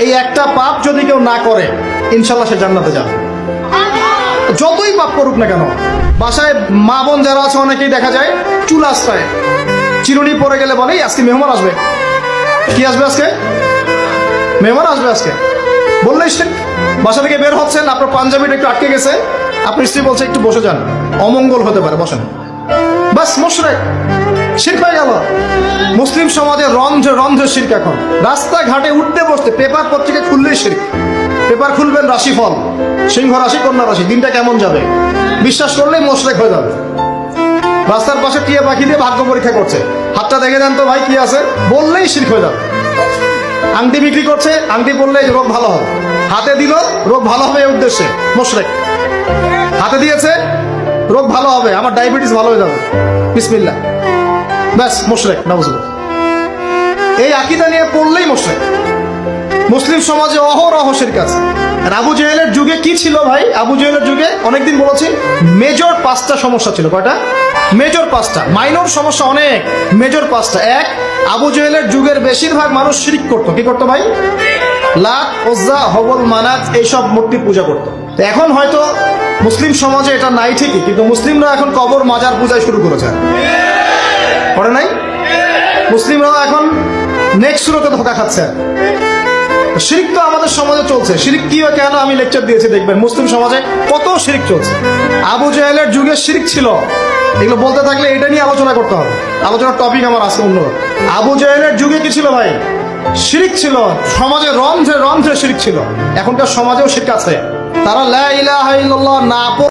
এই একটা পাপ যদি কেউ না করে ইনশাল্লাহ সে জান্নাতে যাবে, যতই পাপ করুক না কেন। বাসায় মা বোন যারা আছে অনেকেই দেখা যায় চুল আশ্রয় চিরুনি পরে গেলে বলে আজকে মেহমান আসবে। কি আসবে আজকে? মেহমান আসবে আজকে বললেই সে বাসা থেকে বের হচ্ছেন, আপনার পাঞ্জাবিটা একটু আটকে গেছে, আপনার স্ত্রী বলছে একটু বসে যান, অমঙ্গল হতে পারে, বসেন। বাস মুশরিক, শিরক হয়ে গেল। মুসলিম সমাজে রন্ধ্রে রন্ধ্রে শিরক। এখন রাস্তাঘাটে উঠতে বসতে পেপার পত্রিকা খুললেই শিরক। পেপার খুলবেন রাশিফল, সিংহ রাশি কন্যা রাশি, দিনটা কেমন যাবে বিশ্বাস করলেই মুশরিক হয়ে যাবে। রাস্তার পাশে টিয়া পাখি দিয়ে ভাগ্য পরীক্ষা করছে, হাতটা দেখে দেন তো ভাই কি আছে, বললেই শিরক হয়ে যাবে। আংটি বিক্রি করছে, আংটি পরলে রোগ ভালো হবে, হাতে দিল রোগ ভালো হবে এই উদ্দেশ্যে, মুশরিক। হাতে দিয়েছে রোগ ভালো হবে, আমার ডায়াবেটিস ভালো হয়ে যাবে, বিসমিল্লাহ, ব্যাস মুশরিক, নাউজুবিল্লাহ। এই আকীদা নিয়ে পড়লেই মুশরিক। মুসলিম সমাজে অহরহ শিরক আছে। আর আবু জেহেলের যুগে কি ছিল ভাই? আবু জেহেলের যুগে অনেকদিন বলেছি মেজর 5টা সমস্যা ছিল। কয়টা? মেজর 5টা, মাইনর সমস্যা অনেক, মেজর 5টা। এক, আবু জেহেলের যুগের বেশিরভাগ মানুষ শিরক করতো। কি করতো ভাই? লাত, উজ্জা, হবল, মানাত এইসব মূর্তি পূজা করতো। এখন হয়তো মুসলিম সমাজে এটা নাই ঠিকই, কিন্তু মুসলিমরা এখন কবর মাজার পূজায় শুরু করেছে, করে নাই? মুসলিমরাও এখন নেক্সট সুরতে ধোকা খাচ্ছে। শিরক তো আমাদের সমাজে চলছে। শিরক কি হয় কেন আমি লেকচার দিয়েছি, দেখবেন মুসলিম সমাজে কত শিরক চলছে। আবু জেহেলের যুগে শিরক ছিল, এগুলো বলতে থাকলে এটা নিয়ে আলোচনা করতে হবে। আলোচনার টপিক আমার আজকে অন্য। আবু জেহেলের যুগে কি ছিল ভাই? শিরক ছিল, সমাজে রন্ধ্রে রন্ধ্রে শিরক ছিল। এখনকার সমাজেও শিরক আছে। তারা লা ইলাহা ইল্লাল্লাহ না